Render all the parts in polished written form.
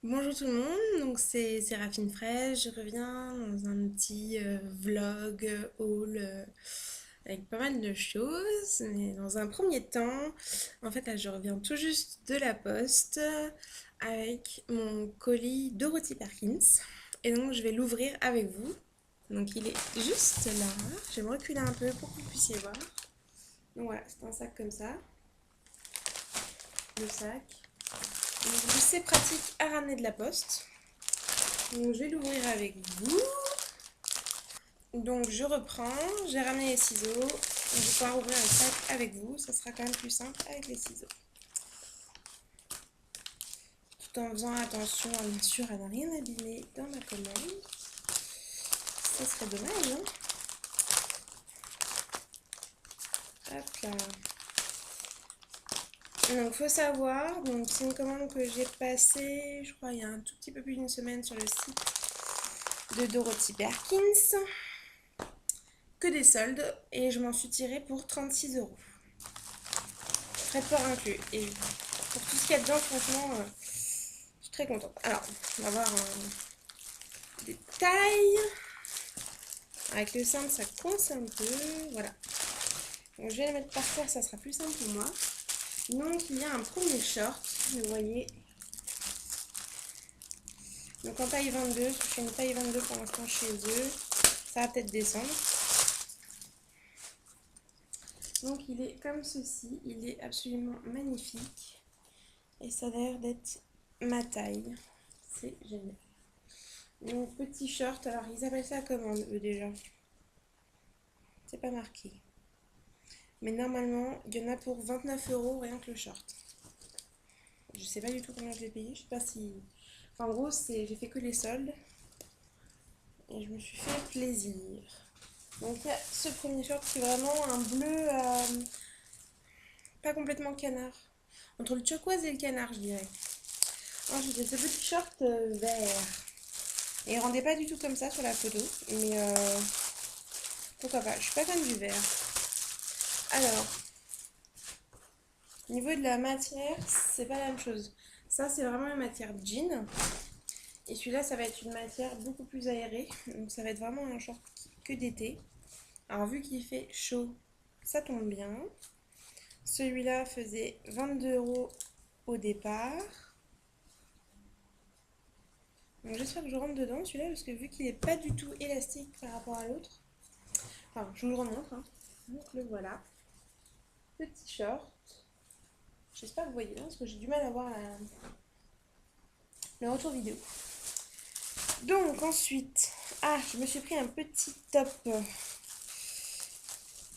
Bonjour tout le monde, donc c'est Séraphine Fraîche, je reviens dans un petit vlog haul avec pas mal de choses, mais dans un premier temps, en fait là je reviens tout juste de la poste avec mon colis Dorothy Perkins et donc je vais l'ouvrir avec vous. Donc il est juste là, je vais me reculer un peu pour que vous puissiez voir. Donc voilà, c'est un sac comme ça, le sac. Donc c'est pratique à ramener de la poste. Donc je vais l'ouvrir avec vous. Donc je reprends, j'ai ramené les ciseaux. Donc, je vais pouvoir ouvrir le sac avec vous, ça sera quand même plus simple avec les ciseaux. Tout en faisant attention, bien sûr, à ne rien abîmer dans ma commande. Ça serait dommage, hein. Hop là. Donc faut savoir, donc c'est une commande que j'ai passée, je crois, il y a un tout petit peu plus d'une semaine sur le site de Dorothy Perkins. Que des soldes et je m'en suis tirée pour 36 €. Frais de port inclus. Et pour tout ce qu'il y a dedans, franchement, je suis très contente. Alors, on va voir des tailles. Avec le cintre, ça coince un peu. Voilà. Donc, je vais les mettre par terre, ça sera plus simple pour moi. Donc, il y a un premier short, vous voyez. Donc, en taille 22, je fais une taille 22 pour l'instant chez eux. Ça va peut-être descendre. Donc, il est comme ceci. Il est absolument magnifique. Et ça a l'air d'être ma taille. C'est génial. Donc, petit short. Alors, ils appellent ça comment, eux, déjà? C'est pas marqué. Mais normalement, il y en a pour 29 € rien que le short. Je sais pas du tout combien je l'ai payé. Je sais pas si. Enfin, en gros, j'ai fait que les soldes. Et je me suis fait plaisir. Donc, il y a ce premier short qui est vraiment un bleu pas complètement canard. Entre le turquoise et le canard, je dirais. Ensuite, j'ai ce petit short vert. Et il rendait pas du tout comme ça sur la photo. Mais pourquoi pas. Je suis pas fan du vert. Alors, au niveau de la matière, c'est pas la même chose. Ça, c'est vraiment une matière jean. Et celui-là, ça va être une matière beaucoup plus aérée. Donc, ça va être vraiment un short que d'été. Alors, vu qu'il fait chaud, ça tombe bien. Celui-là faisait 22 € au départ. Donc, j'espère que je rentre dedans, celui-là, parce que vu qu'il n'est pas du tout élastique par rapport à l'autre. Enfin, je vous le remontre, hein. Donc, le voilà. Petit short. J'espère que vous voyez bien, parce que j'ai du mal à voir le retour vidéo. Donc ensuite, je me suis pris un petit top,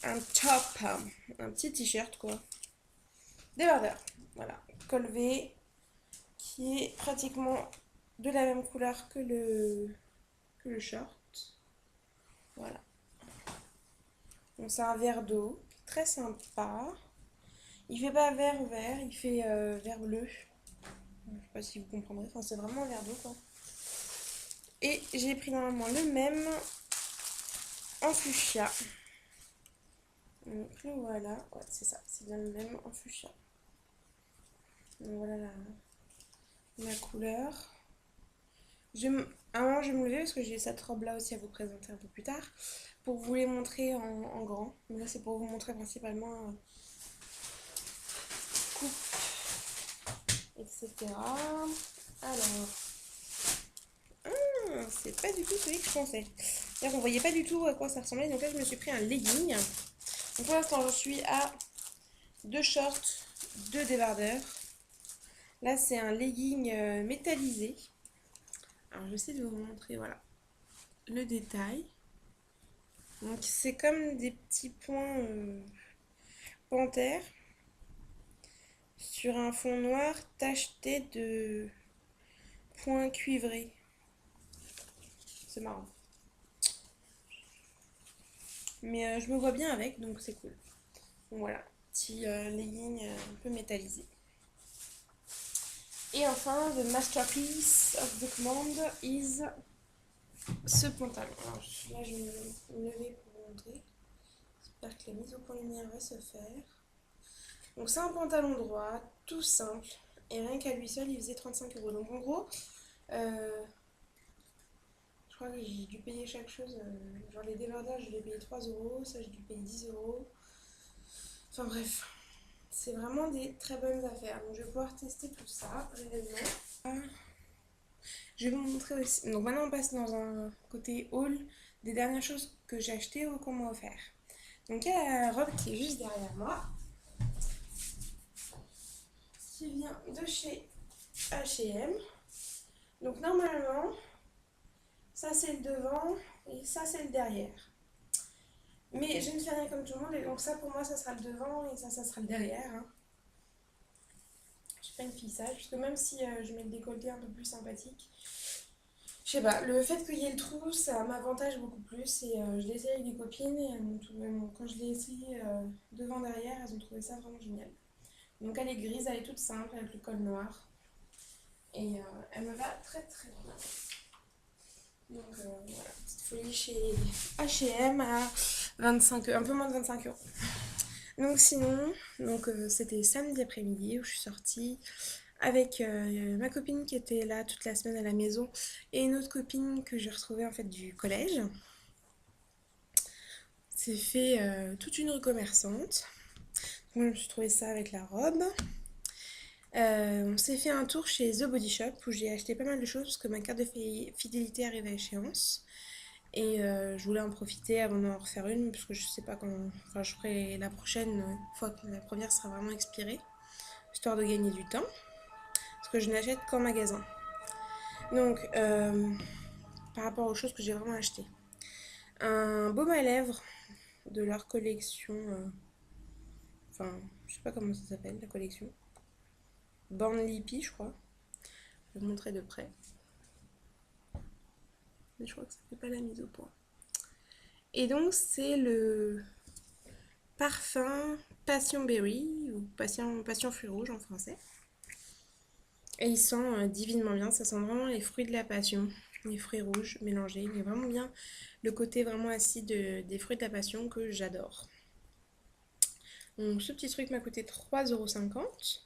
un petit t-shirt quoi, débardeur, voilà, col V, qui est pratiquement de la même couleur que le short, voilà. Donc c'est un vert d'eau, très sympa. Il fait pas vert vert, il fait vert bleu. Je sais pas si vous comprendrez, enfin c'est vraiment un vert d'eau quoi. Et j'ai pris normalement le même en fuchsia. Donc le voilà, ouais, c'est ça, c'est bien le même en fuchsia. Donc voilà la couleur. À un moment, je vais me lever parce que j'ai cette robe là aussi à vous présenter un peu plus tard pour vous les montrer en grand. Mais là, c'est pour vous montrer principalement coupe, etc. Alors, c'est pas du tout celui que je pensais. D'ailleurs, on voyait pas du tout à quoi ça ressemblait. Donc là, je me suis pris un legging. Donc pour l'instant, je suis à deux shorts, deux débardeurs. Là, c'est un legging métallisé. Alors, j'essaie de vous montrer, voilà, le détail. Donc, c'est comme des petits points panthères sur un fond noir tacheté de points cuivrés. C'est marrant. Mais je me vois bien avec, donc c'est cool. Donc voilà, petit legging un peu métallisé. Et enfin, the masterpiece of the command is ce pantalon. Alors là, je vais me lever pour vous montrer. J'espère que la mise au point lumière va se faire. Donc c'est un pantalon droit, tout simple, Et rien qu'à lui seul, il faisait 35 euros. Donc en gros, je crois que j'ai dû payer chaque chose. Genre les débardeurs, je l'ai payé 3 euros. Ça, j'ai dû payer 10 euros. Enfin bref, c'est vraiment des très bonnes affaires. Donc je vais pouvoir tester tout ça réellement. Je vais vous montrer aussi. Donc maintenant, on passe dans un côté haul des dernières choses que j'ai achetées ou qu'on m'a offert. Donc il y a la robe qui est juste derrière moi, qui vient de chez H&M. Donc normalement, ça c'est le devant et ça c'est le derrière. Mais je ne fais rien comme tout le monde, et donc ça pour moi ça sera le devant et ça sera le derrière. Hein. Je suis pas une fille sage, parce que même si je mets le décolleté un peu plus sympathique, je sais pas, le fait qu'il y ait le trou, ça m'avantage beaucoup plus. Et je l'ai essayé avec des copines et quand je l'ai essayé devant derrière, elles ont trouvé ça vraiment génial. Donc elle est grise, elle est toute simple avec le col noir. Et elle me va très très bien. Donc voilà, petite folie chez H&M à 25, un peu moins de 25 euros. Donc sinon, c'était samedi après-midi où je suis sortie avec ma copine qui était là toute la semaine à la maison et une autre copine que j'ai retrouvée en fait du collège. C'est fait toute une rue commerçante. Donc, je me suis trouvée ça avec la robe. On s'est fait un tour chez The Body Shop où j'ai acheté pas mal de choses parce que ma carte de fidélité arrive à échéance. Et je voulais en profiter avant d'en refaire une parce que je sais pas quand. Enfin, je ferai la prochaine fois que la première sera vraiment expirée, histoire de gagner du temps. Parce que je n'achète qu'en magasin. Donc, par rapport aux choses que j'ai vraiment achetées, un baume à lèvres de leur collection. Enfin, je sais pas comment ça s'appelle la collection. Born Lippy, je crois. Je vais vous montrer de près. Mais je crois que ça fait pas la mise au point. Et donc, c'est le parfum Passion Berry ou Passion Fruit Rouge en français. Et il sent divinement bien. Ça sent vraiment les fruits de la passion, les fruits rouges mélangés. Mais vraiment bien le côté vraiment acide des fruits de la passion que j'adore. Donc, ce petit truc m'a coûté 3,50 €.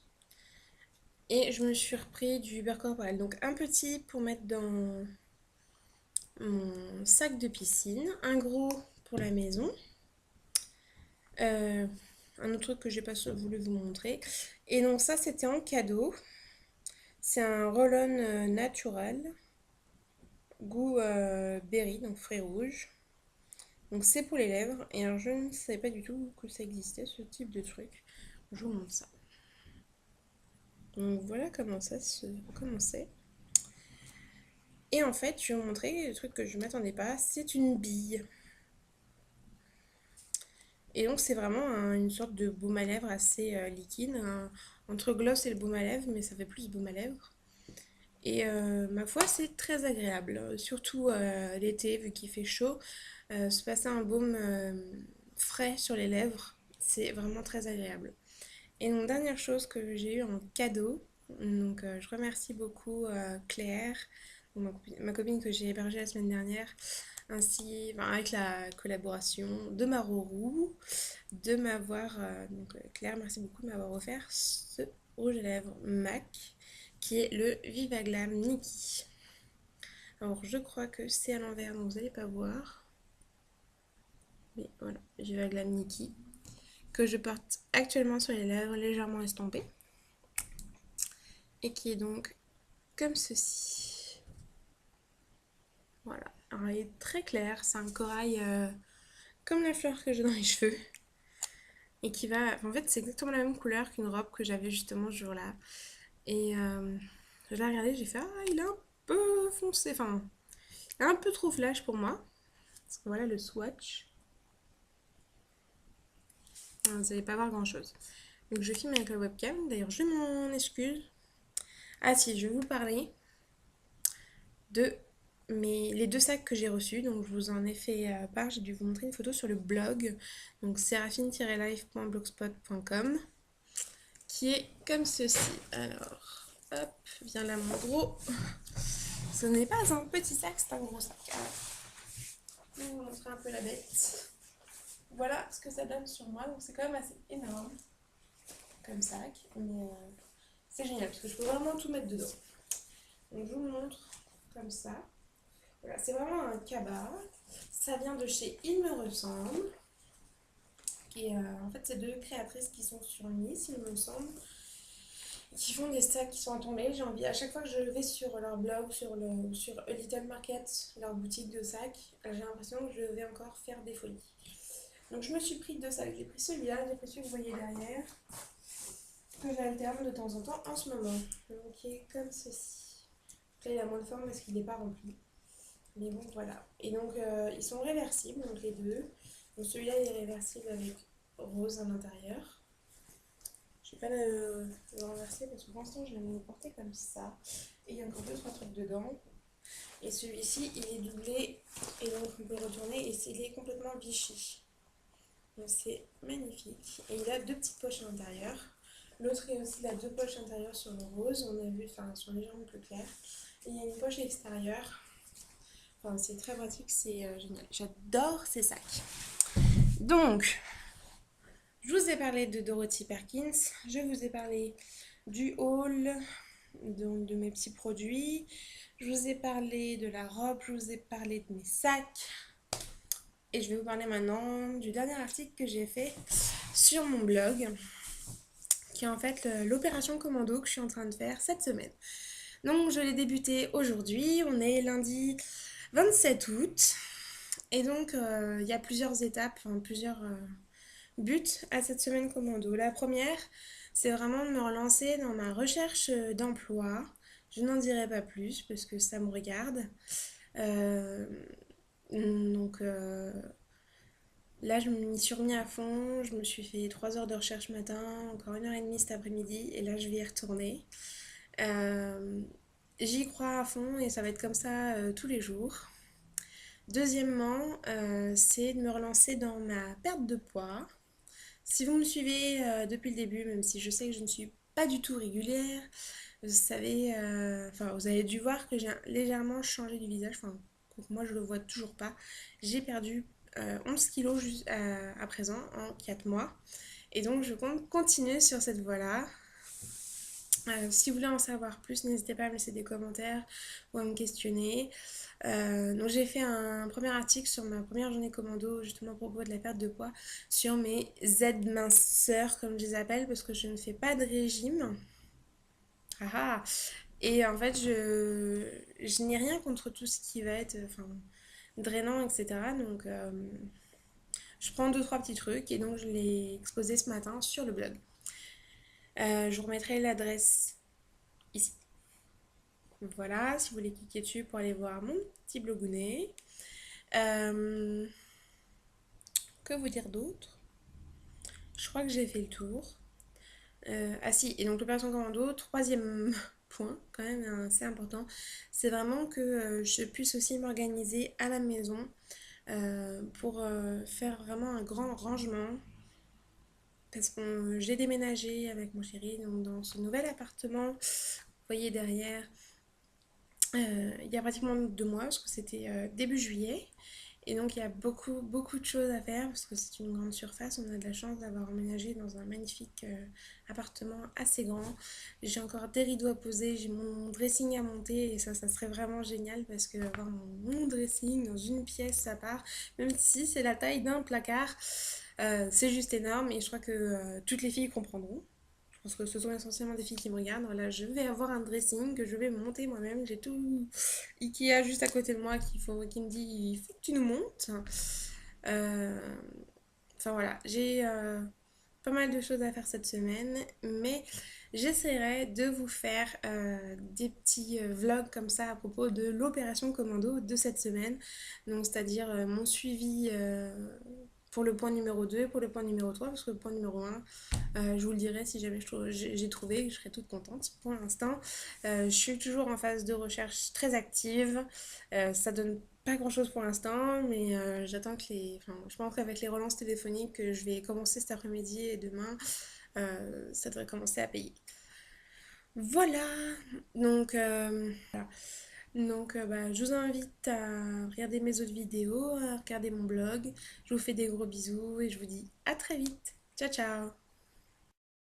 Et je me suis repris du beurre corporel. Donc, un petit pour mettre dans mon sac de piscine, un gros pour la maison, euh, un autre truc que j'ai pas voulu vous montrer. Et donc ça c'était en cadeau. C'est un roll-on naturel, goût berry, donc fruits rouges. Donc c'est pour les lèvres. Et alors je ne savais pas du tout que ça existait ce type de truc. Je vous montre ça. Donc voilà comment ça se commençait. Et en fait, je vais vous montrer le truc que je ne m'attendais pas. C'est une bille. Et donc c'est vraiment une sorte de baume à lèvres assez liquide, entre gloss et le baume à lèvres, mais ça fait plus baume à lèvres. Et ma foi, c'est très agréable, surtout l'été, vu qu'il fait chaud. Se passer un baume frais sur les lèvres, c'est vraiment très agréable. Et donc dernière chose que j'ai eu en cadeau, donc je remercie beaucoup Claire, ma copine que j'ai hébergée la semaine dernière, ainsi avec la collaboration de Marorou, de m'avoir, Claire, merci beaucoup de m'avoir offert ce rouge à lèvres MAC qui est le Viva Glam Nikki. Alors je crois que c'est à l'envers, donc vous n'allez pas voir. Mais voilà, Viva Glam Nikki que je porte actuellement sur les lèvres légèrement estompées et qui est donc comme ceci. Voilà, alors il est très clair, c'est un corail comme la fleur que j'ai dans les cheveux et qui va, en fait c'est exactement la même couleur qu'une robe que j'avais justement ce jour-là. Et je l'ai regardé, j'ai fait ah il est un peu foncé, enfin un peu trop flash pour moi. Parce que voilà le swatch. Vous n'allez pas voir grand chose. Donc je filme avec la webcam. D'ailleurs je m'en excuse. Ah si, je vais vous parler de les deux sacs que j'ai reçus. Donc je vous en ai fait part. J'ai dû vous montrer une photo sur le blog. Donc seraphine-life.blogspot.com qui est comme ceci. Alors, hop, vient là mon gros. Ce n'est pas un petit sac, c'est un gros sac. Alors, je vais vous montrer un peu la bête. Voilà ce que ça donne sur moi. Donc c'est quand même assez énorme comme sac. Mais C'est génial parce que je peux vraiment tout mettre dedans. Donc je vous montre comme ça. Voilà, c'est vraiment un cabas. Ça vient de chez Il me ressemble. En fait, c'est deux créatrices qui sont sur Nice, il me semble, qui font des sacs qui sont à tomber. J'ai envie, à chaque fois que je vais sur leur blog, sur A Little Market, leur boutique de sacs, j'ai l'impression que je vais encore faire des folies. Donc je me suis pris deux sacs. J'ai pris celui-là, j'ai pris celui que vous voyez derrière, que j'alterne de temps en temps en ce moment. Donc qui est comme ceci. Là, il a moins de forme parce qu'il n'est pas rempli. Mais bon, voilà. Et donc, ils sont réversibles, donc les deux. Donc celui-là, il est réversible avec rose à l'intérieur. Je vais pas le renverser parce que pour l'instant, je vais me le porter comme ça. Et il y a encore deux, trois trucs dedans. Et celui-ci, il est doublé. Et donc, on peut le retourner et il est complètement Vichy. Donc, c'est magnifique. Et il a deux petites poches à l'intérieur. L'autre, il a deux poches intérieures sur le rose. On a vu, enfin, sur les jambes plus claires. Et il y a une poche extérieure. Enfin, c'est très pratique, c'est génial. J'adore ces sacs. Donc, je vous ai parlé de Dorothy Perkins. Je vous ai parlé du haul, donc de mes petits produits. Je vous ai parlé de la robe. Je vous ai parlé de mes sacs. Et je vais vous parler maintenant du dernier article que j'ai fait sur mon blog, qui est en fait l'opération commando que je suis en train de faire cette semaine. Donc, je l'ai débuté aujourd'hui. On est lundi 27 août. Et donc, il y a plusieurs étapes, enfin, plusieurs buts à cette semaine commando. La première, c'est vraiment de me relancer dans ma recherche d'emploi. Je n'en dirai pas plus parce que ça me regarde. Euh, donc là, je m'y suis remis à fond. Je me suis fait 3 heures de recherche matin, encore 1 heure et demie cet après-midi. Et là, je vais y retourner. Euh, J'y crois à fond et ça va être comme ça tous les jours. Deuxièmement, c'est de me relancer dans ma perte de poids. Si vous me suivez depuis le début, même si je sais que je ne suis pas du tout régulière, vous savez, enfin, vous avez dû voir que j'ai légèrement changé du visage. Enfin, moi, je le vois toujours pas. J'ai perdu 11 kilos à présent en 4 mois. Et donc, je compte continuer sur cette voie-là. Si vous voulez en savoir plus, n'hésitez pas à me laisser des commentaires ou à me questionner. Donc j'ai fait un premier article sur ma première journée commando, justement à propos de la perte de poids, sur mes Z-minceurs, comme je les appelle, parce que je ne fais pas de régime. Ah ah. Et en fait, je n'ai rien contre tout ce qui va être enfin, drainant, etc. Donc je prends deux, trois petits trucs et donc je l'ai exposé ce matin sur le blog. Je vous remettrai l'adresse ici. Voilà, si vous voulez cliquer dessus pour aller voir mon petit blogounet. Euh, que vous dire d'autre? Je crois que j'ai fait le tour. Ah si, et donc l'opération commando, troisième point, quand même assez important, c'est vraiment que je puisse aussi m'organiser à la maison pour faire vraiment un grand rangement. Parce que j'ai déménagé avec mon chéri donc dans ce nouvel appartement. Vous voyez derrière, il y a pratiquement 2 mois, parce que c'était début juillet. Et donc il y a beaucoup, beaucoup de choses à faire parce que c'est une grande surface. On a de la chance d'avoir emménagé dans un magnifique appartement assez grand. J'ai encore des rideaux à poser, j'ai mon dressing à monter et ça serait vraiment génial parce que avoir mon dressing dans une pièce à part, même si c'est la taille d'un placard, c'est juste énorme et je crois que toutes les filles comprendront. Je pense que ce sont essentiellement des filles qui me regardent. Là, je vais avoir un dressing que je vais monter moi-même. J'ai tout Ikea juste à côté de moi qui me dit il faut que tu nous montes. Euh, Enfin voilà, j'ai pas mal de choses à faire cette semaine, mais j'essaierai de vous faire des petits vlogs comme ça à propos de l'opération commando de cette semaine. Donc, c'est-à-dire mon suivi pour le point numéro 2 et pour le point numéro 3 parce que le point numéro 1, je vous le dirai si jamais j'ai trouvé, je serai toute contente. Pour l'instant, je suis toujours en phase de recherche très active. Ça donne pas grand chose pour l'instant, mais j'attends que enfin, je pense qu'avec les relances téléphoniques que je vais commencer cet après-midi et demain, ça devrait commencer à payer. Voilà, donc je vous invite à regarder mes autres vidéos, à regarder mon blog. Je vous fais des gros bisous et je vous dis à très vite. Ciao ciao!